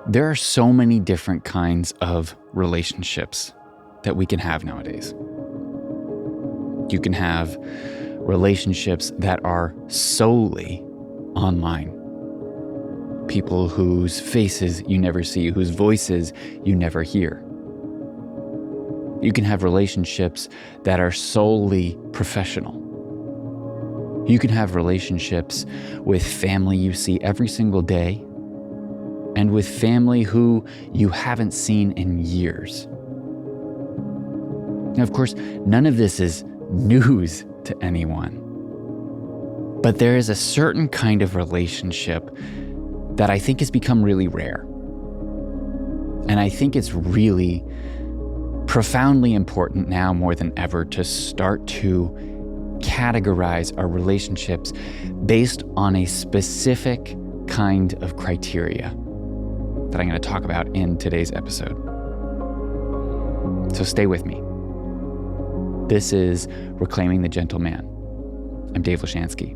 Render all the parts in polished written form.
There are so many different kinds of relationships that we can have nowadays. You can have relationships that are solely online. People whose faces you never see, whose voices you never hear. You can have relationships that are solely professional. You can have relationships with family you see every single day and with family who you haven't seen in years. Now, of course, none of this is news to anyone. But there is a certain kind of relationship that I think has become really rare. And I think it's really profoundly important now more than ever to start to categorize our relationships based on a specific kind of criteria that I'm going to talk about in today's episode. So stay with me. This is Reclaiming the Gentle Man. I'm Dave Lashansky.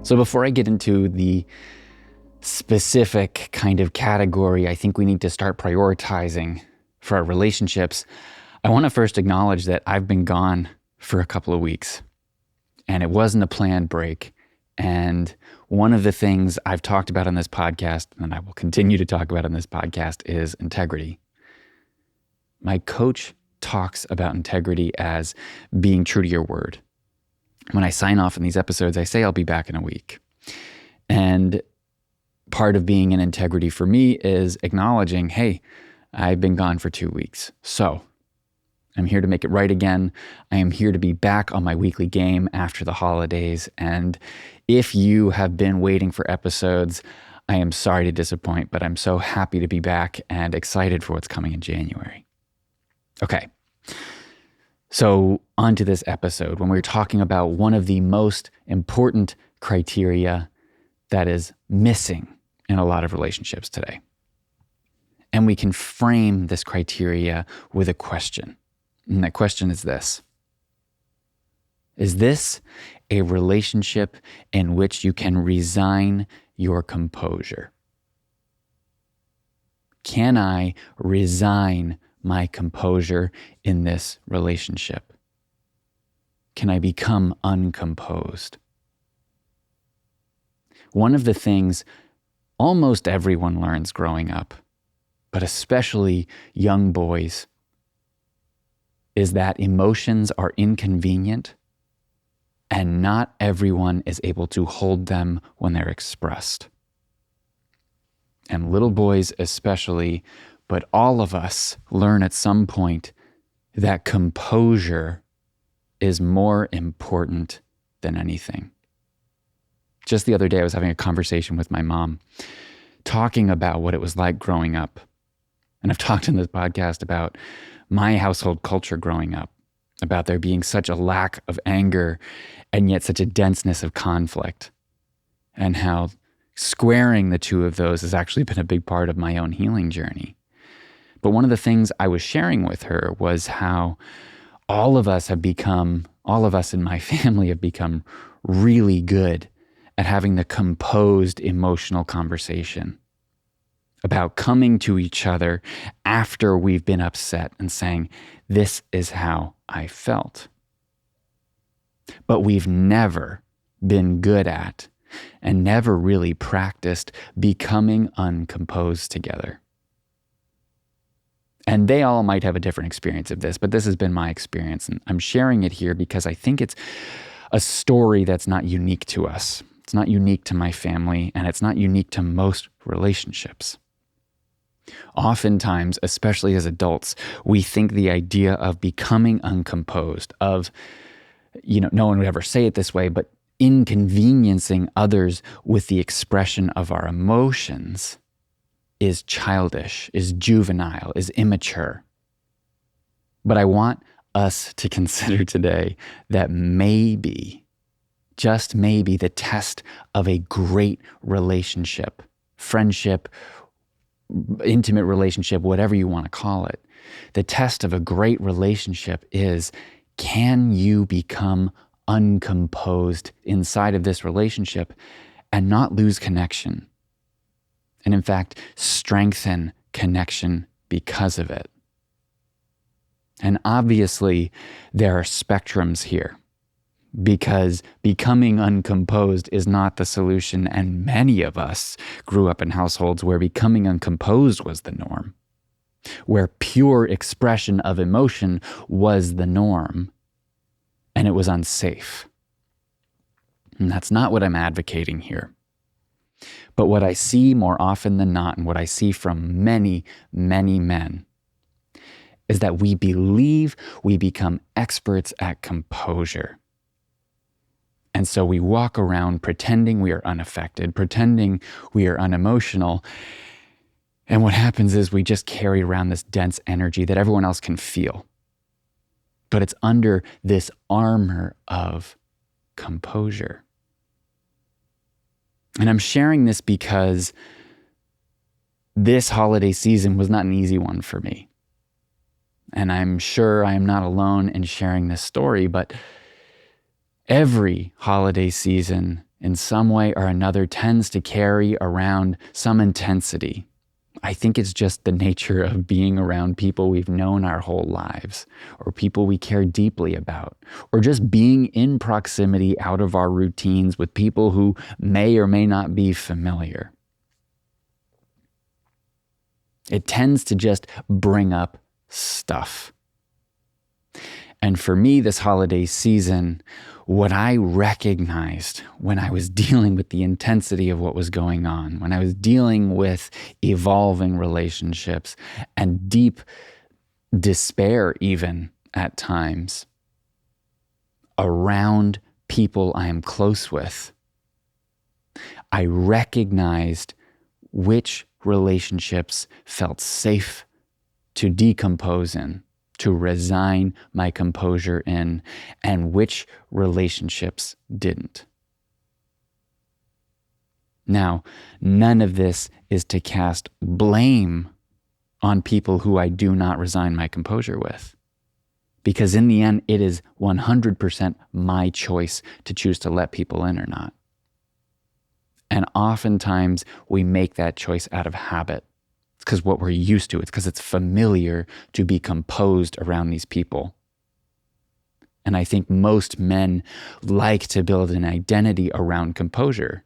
So before I get into the specific kind of category I think we need to start prioritizing for our relationships, I want to first acknowledge that I've been gone for a couple of weeks. And it wasn't a planned break. And one of the things I've talked about on this podcast, and I will continue to talk about on this podcast, is integrity. My coach talks about integrity as being true to your word. When I sign off in these episodes, I say I'll be back in a week. And part of being in integrity for me is acknowledging, hey, I've been gone for 2 weeks. So I'm here to make it right again. I am here to be back on my weekly game after the holidays. And if you have been waiting for episodes, I am sorry to disappoint, but I'm so happy to be back and excited for what's coming in January. Okay, so on to this episode when we're talking about one of the most important criteria that is missing in a lot of relationships today. And we can frame this criteria with a question. And that question is this: is this a relationship in which you can resign your composure? Can I resign my composure in this relationship? Can I become uncomposed? One of the things almost everyone learns growing up, but especially young boys, is that emotions are inconvenient and not everyone is able to hold them when they're expressed. And little boys especially, but all of us learn at some point that composure is more important than anything. Just the other day, I was having a conversation with my mom, talking about what it was like growing up. And I've talked in this podcast about my household culture growing up, about there being such a lack of anger and yet such a denseness of conflict, and how squaring the two of those has actually been a big part of my own healing journey. But one of the things I was sharing with her was how all of us in my family have become really good at having the composed emotional conversation about coming to each other after we've been upset and saying, this is how I felt. But we've never been good at and never really practiced becoming uncomposed together. And they all might have a different experience of this, but this has been my experience. And I'm sharing it here because I think it's a story that's not unique to us. It's not unique to my family, and it's not unique to most relationships. Oftentimes, especially as adults, we think the idea of becoming uncomposed, of, no one would ever say it this way, but inconveniencing others with the expression of our emotions is childish, is juvenile, is immature. But I want us to consider today that maybe, just maybe, the test of a great relationship, friendship, intimate relationship, whatever you want to call it, the test of a great relationship is, can you become uncomposed inside of this relationship and not lose connection. And in fact, strengthen connection because of it. And obviously, there are spectrums here, because becoming uncomposed is not the solution. And many of us grew up in households where becoming uncomposed was the norm, where pure expression of emotion was the norm, and it was unsafe. And that's not what I'm advocating here. But what I see more often than not, and what I see from many, many men, is that we believe we become experts at composure. And so we walk around pretending we are unaffected, pretending we are unemotional. And what happens is we just carry around this dense energy that everyone else can feel. But it's under this armor of composure. And I'm sharing this because this holiday season was not an easy one for me. And I'm sure I am not alone in sharing this story, but every holiday season in some way or another tends to carry around some intensity. I think it's just the nature of being around people we've known our whole lives, or people we care deeply about, or just being in proximity out of our routines with people who may or may not be familiar. It tends to just bring up stuff. And for me, this holiday season, what I recognized when I was dealing with the intensity of what was going on, when I was dealing with evolving relationships and deep despair even at times around people I am close with, I recognized which relationships felt safe to decompose in, to resign my composure in, and which relationships didn't. Now, none of this is to cast blame on people who I do not resign my composure with, because in the end, it is 100% my choice to choose to let people in or not. And oftentimes, we make that choice out of habit. It's because what we're used to. It's because it's familiar to be composed around these people. And I think most men like to build an identity around composure.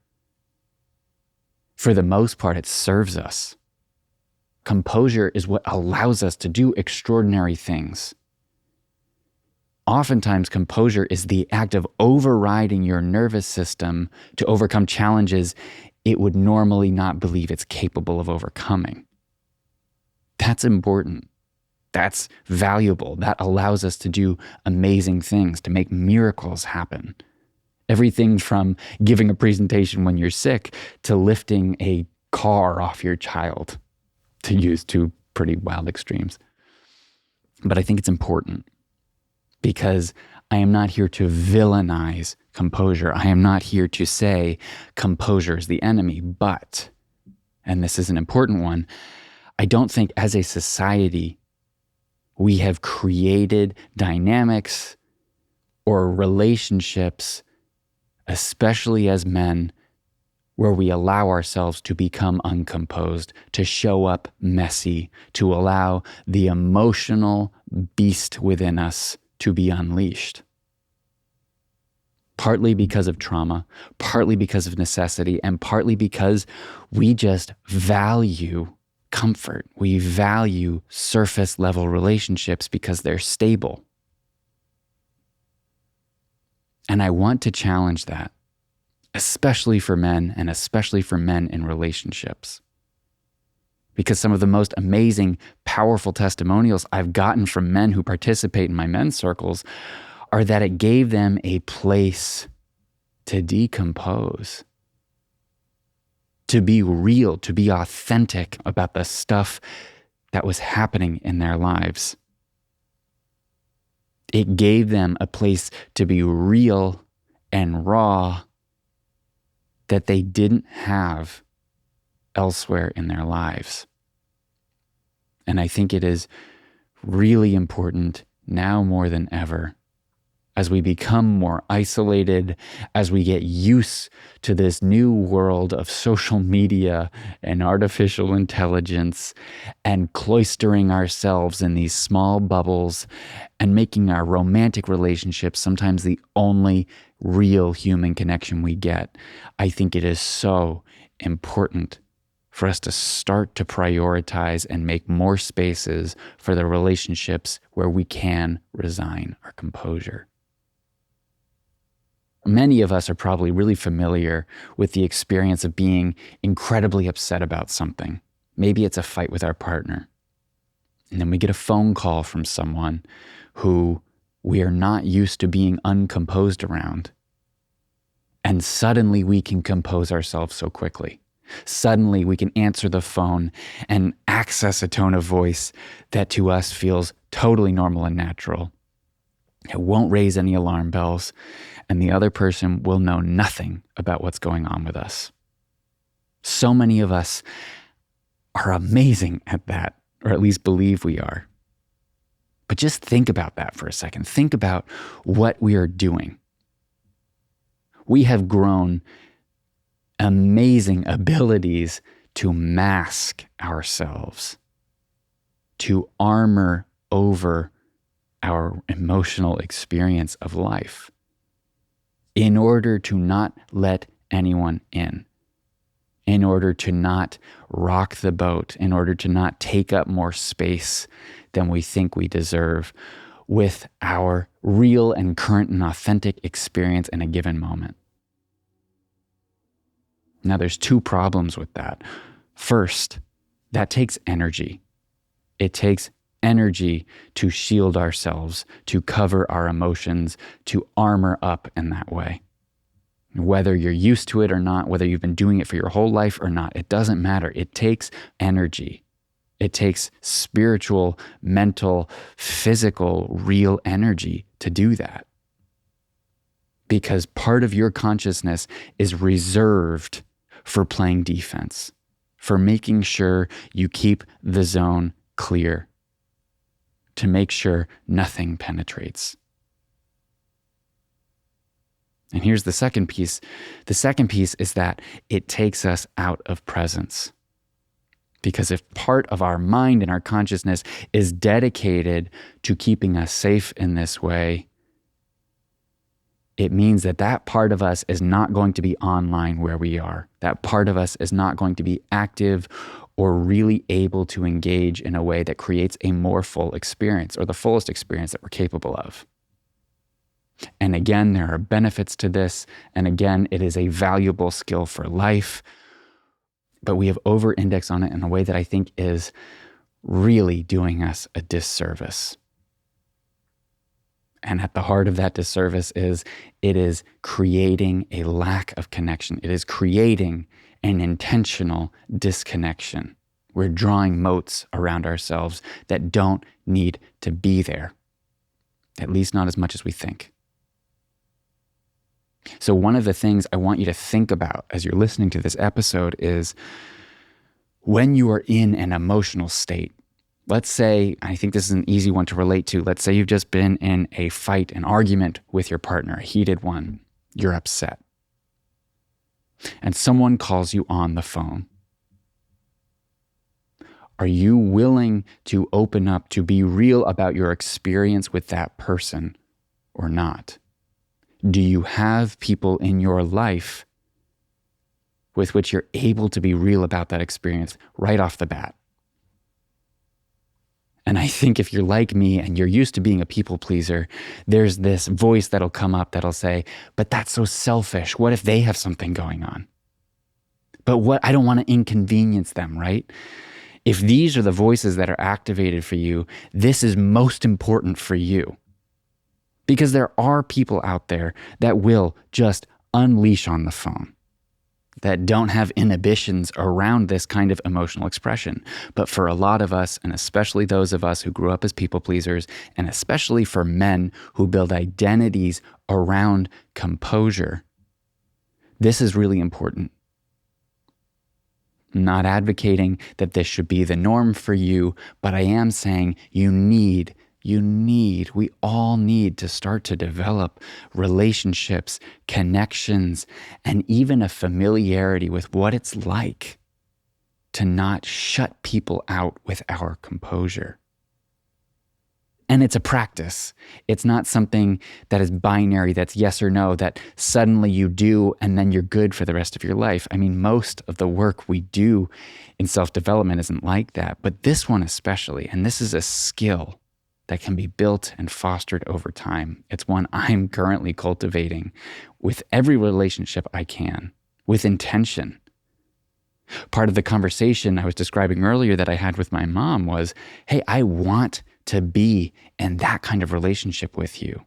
For the most part, it serves us. Composure is what allows us to do extraordinary things. Oftentimes, composure is the act of overriding your nervous system to overcome challenges it would normally not believe it's capable of overcoming. That's important. That's valuable. That allows us to do amazing things, to make miracles happen. Everything from giving a presentation when you're sick to lifting a car off your child, to use two pretty wild extremes. But I think it's important because I am not here to villainize composure. I am not here to say composure is the enemy, but, and this is an important one, I don't think as a society we have created dynamics or relationships, especially as men, where we allow ourselves to become uncomposed, to show up messy, to allow the emotional beast within us to be unleashed. Partly because of trauma, partly because of necessity, and partly because we just value comfort. We value surface level relationships because they're stable. And I want to challenge that, especially for men and especially for men in relationships. Because some of the most amazing, powerful testimonials I've gotten from men who participate in my men's circles are that it gave them a place to decompose, to be real, to be authentic about the stuff that was happening in their lives. It gave them a place to be real and raw that they didn't have elsewhere in their lives. And I think it is really important now more than ever as we become more isolated, as we get used to this new world of social media and artificial intelligence, and cloistering ourselves in these small bubbles and making our romantic relationships sometimes the only real human connection we get, I think it is so important for us to start to prioritize and make more spaces for the relationships where we can resign our composure. Many of us are probably really familiar with the experience of being incredibly upset about something. Maybe it's a fight with our partner. And then we get a phone call from someone who we are not used to being uncomposed around. And suddenly we can compose ourselves so quickly. Suddenly we can answer the phone and access a tone of voice that to us feels totally normal and natural. It won't raise any alarm bells, and the other person will know nothing about what's going on with us. So many of us are amazing at that, or at least believe we are. But just think about that for a second. Think about what we are doing. We have grown amazing abilities to mask ourselves, to armor over our emotional experience of life in order to not let anyone in order to not rock the boat, in order to not take up more space than we think we deserve with our real and current and authentic experience in a given moment. Now, there's two problems with that. First, that takes energy. It takes energy to shield ourselves, to cover our emotions, to armor up in that way. Whether you're used to it or not, whether you've been doing it for your whole life or not, it doesn't matter. It takes energy. It takes spiritual, mental, physical, real energy to do that. Because part of your consciousness is reserved for playing defense, for making sure you keep the zone clear, to make sure nothing penetrates. And here's the second piece. The second piece is that it takes us out of presence. Because if part of our mind and our consciousness is dedicated to keeping us safe in this way, it means that that part of us is not going to be online where we are. That part of us is not going to be active or really able to engage in a way that creates a more full experience, or the fullest experience that we're capable of. And again, there are benefits to this. And again, it is a valuable skill for life. But we have over-indexed on it in a way that I think is really doing us a disservice. And at the heart of that disservice is it is creating a lack of connection. It is creating an intentional disconnection. We're drawing moats around ourselves that don't need to be there, at least not as much as we think. So one of the things I want you to think about as you're listening to this episode is when you are in an emotional state. Let's say, I think this is an easy one to relate to. Let's say you've just been in a fight, an argument with your partner, a heated one. You're upset. And someone calls you on the phone. Are you willing to open up, to be real about your experience with that person or not? Do you have people in your life with which you're able to be real about that experience right off the bat? And I think if you're like me and you're used to being a people pleaser, there's this voice that'll come up that'll say, but that's so selfish. What if they have something going on? But what, I don't want to inconvenience them, right? If these are the voices that are activated for you, this is most important for you. Because there are people out there that will just unleash on the phone, that don't have inhibitions around this kind of emotional expression. But for a lot of us, and especially those of us who grew up as people pleasers, and especially for men who build identities around composure, this is really important. I'm not advocating that this should be the norm for you, but I am saying you need we all need to start to develop relationships, connections, and even a familiarity with what it's like to not shut people out with our composure. And it's a practice. It's not something that is binary, that's yes or no, that suddenly you do and then you're good for the rest of your life. I mean, most of the work we do in self-development isn't like that, but this one especially, and this is a skill that can be built and fostered over time. It's one I'm currently cultivating with every relationship I can, with intention. Part of the conversation I was describing earlier that I had with my mom was, hey, I want to be in that kind of relationship with you.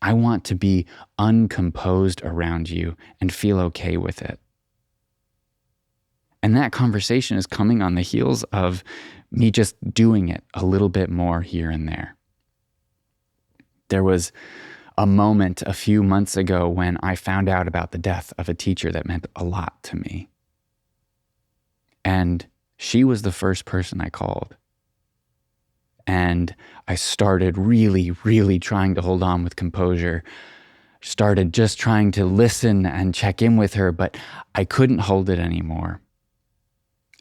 I want to be uncomposed around you and feel okay with it. And that conversation is coming on the heels of me just doing it a little bit more here and there. There was a moment a few months ago when I found out about the death of a teacher that meant a lot to me. And she was the first person I called. And I started really, really trying to hold on with composure. Started just trying to listen and check in with her, but I couldn't hold it anymore.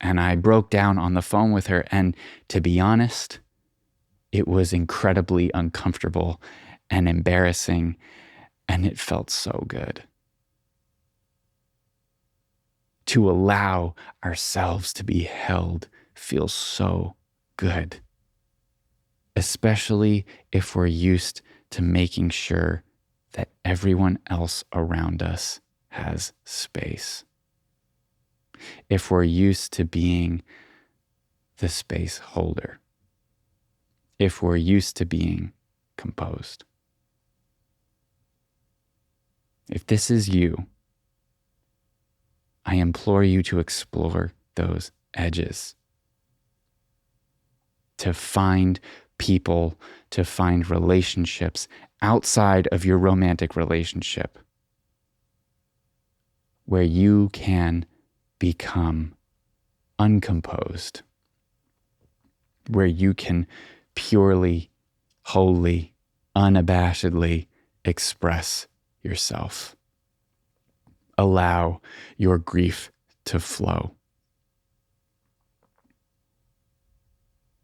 And I broke down on the phone with her. And to be honest, it was incredibly uncomfortable and embarrassing. And it felt so good to allow ourselves to be held feels so good. Especially if we're used to making sure that everyone else around us has space. If we're used to being the space holder. If we're used to being composed. If this is you, I implore you to explore those edges. To find people, to find relationships outside of your romantic relationship where you can become uncomposed, where you can purely, wholly, unabashedly express yourself. Allow your grief to flow.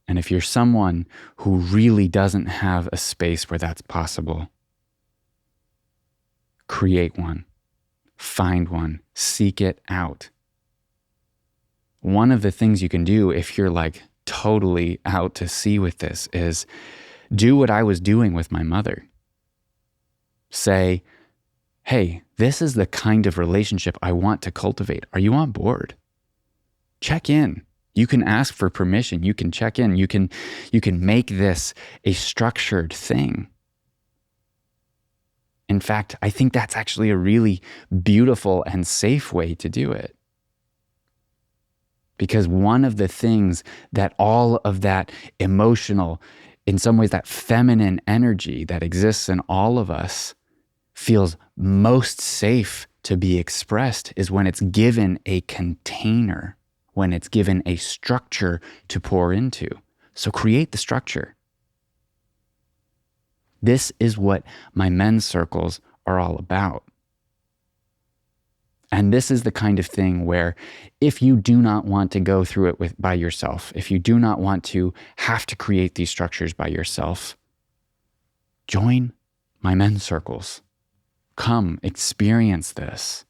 And if you're someone who really doesn't have a space where that's possible, create one, find one, seek it out. One of the things you can do if you're like totally out to sea with this is do what I was doing with my mother. Say, hey, this is the kind of relationship I want to cultivate. Are you on board? Check in. You can ask for permission. You can check in. You can make this a structured thing. In fact, I think that's actually a really beautiful and safe way to do it. Because one of the things that all of that emotional, in some ways that feminine energy that exists in all of us feels most safe to be expressed is when it's given a container. When it's given a structure to pour into. So create the structure. This is what my men's circles are all about. And this is the kind of thing where if you do not want to go through it by yourself, if you do not want to have to create these structures by yourself, join my men's circles. Come experience this.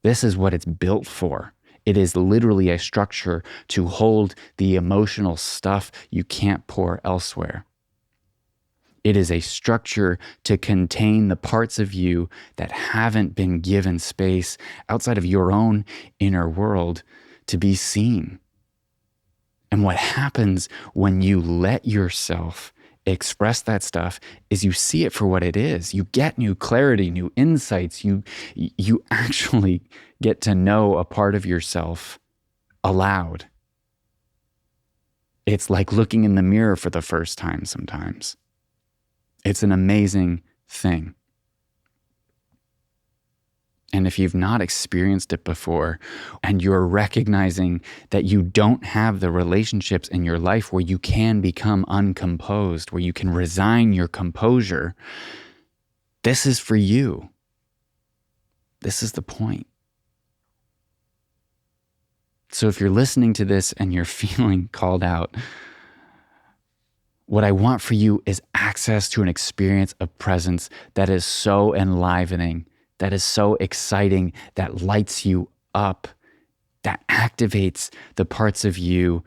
This is what it's built for. It is literally a structure to hold the emotional stuff you can't pour elsewhere. It is a structure to contain the parts of you that haven't been given space outside of your own inner world to be seen. And what happens when you let yourself express that stuff is you see it for what it is. You get new clarity, new insights. You actually get to know a part of yourself aloud. It's like looking in the mirror for the first time sometimes. It's an amazing thing. And if you've not experienced it before and you're recognizing that you don't have the relationships in your life where you can become uncomposed, where you can resign your composure, this is for you. This is the point. So if you're listening to this and you're feeling called out, what I want for you is access to an experience of presence that is so enlivening, that is so exciting, that lights you up, that activates the parts of you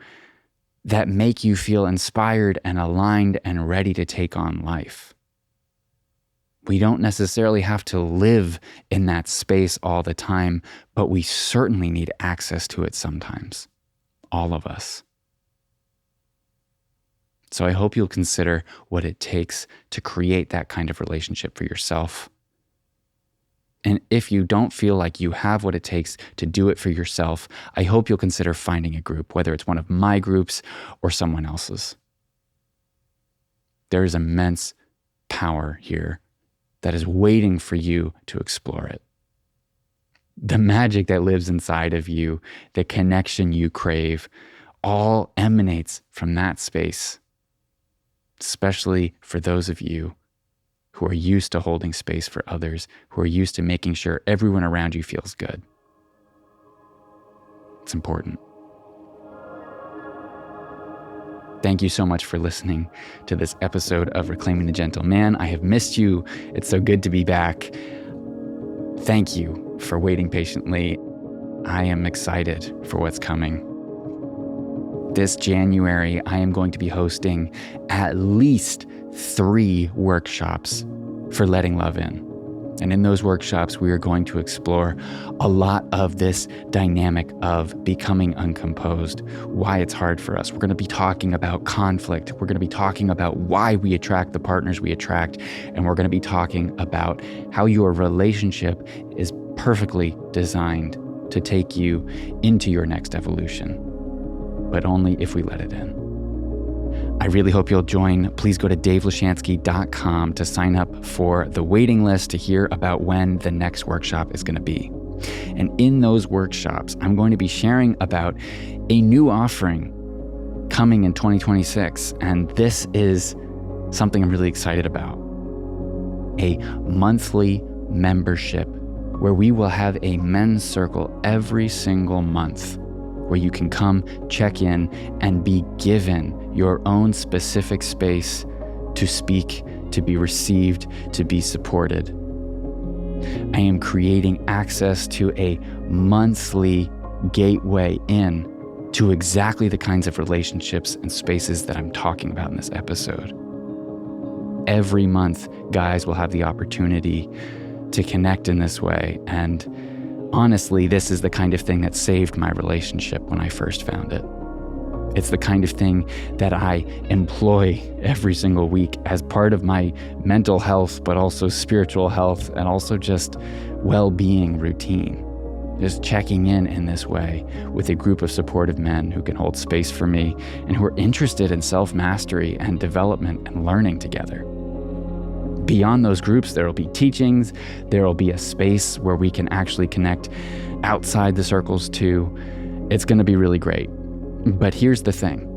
that make you feel inspired and aligned and ready to take on life. We don't necessarily have to live in that space all the time, but we certainly need access to it sometimes. All of us. So I hope you'll consider what it takes to create that kind of relationship for yourself. And if you don't feel like you have what it takes to do it for yourself, I hope you'll consider finding a group, whether it's one of my groups or someone else's. There is immense power here that is waiting for you to explore it. The magic that lives inside of you, the connection you crave, all emanates from that space, especially for those of you who are used to holding space for others, who are used to making sure everyone around you feels good. It's important. Thank you so much for listening to this episode of Reclaiming the Gentle Man. I have missed you. It's so good to be back. Thank you for waiting patiently. I am excited for what's coming. This January, I am going to be hosting at least 3 workshops for letting love in. And in those workshops, we are going to explore a lot of this dynamic of becoming uncomposed, why it's hard for us. We're going to be talking about conflict. We're going to be talking about why we attract the partners we attract. And we're going to be talking about how your relationship is perfectly designed to take you into your next evolution, but only if we let it in. I really hope you'll join. Please go to davelashansky.com to sign up for the waiting list to hear about when the next workshop is going to be. And in those workshops, I'm going to be sharing about a new offering coming in 2026. And this is something I'm really excited about. A monthly membership where we will have a men's circle every single month, where you can come, check in, and be given your own specific space to speak, to be received, to be supported. I am creating access to a monthly gateway in to exactly the kinds of relationships and spaces that I'm talking about in this episode. Every month, guys will have the opportunity to connect in this way, and honestly, this is the kind of thing that saved my relationship when I first found it. It's the kind of thing that I employ every single week as part of my mental health, but also spiritual health, and also just well-being routine. Just checking in this way with a group of supportive men who can hold space for me and who are interested in self-mastery and development and learning together. Beyond those groups, there will be teachings, there will be a space where we can actually connect outside the circles too. It's going to be really great. But here's the thing.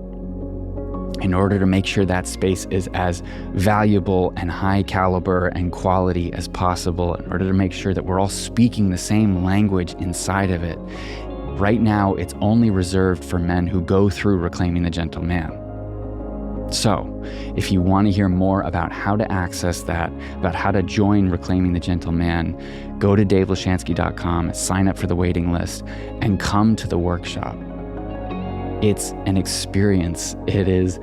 In order to make sure that space is as valuable and high caliber and quality as possible, in order to make sure that we're all speaking the same language inside of it, right now it's only reserved for men who go through Reclaiming the Gentle Man. So, if you want to hear more about how to access that, about how to join Reclaiming the Gentle Man, go to davelashansky.com, sign up for the waiting list, and come to the workshop. It's an experience. It is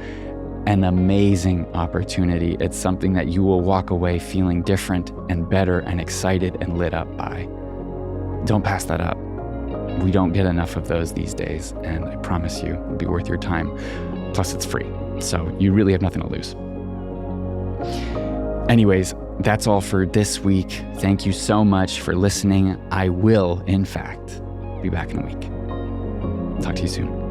an amazing opportunity. It's something that you will walk away feeling different and better and excited and lit up by. Don't pass that up. We don't get enough of those these days, and I promise you it'll be worth your time. Plus, it's free, so you really have nothing to lose. Anyways, that's all for this week. Thank you so much for listening. I will, in fact, be back in a week. Talk to you soon.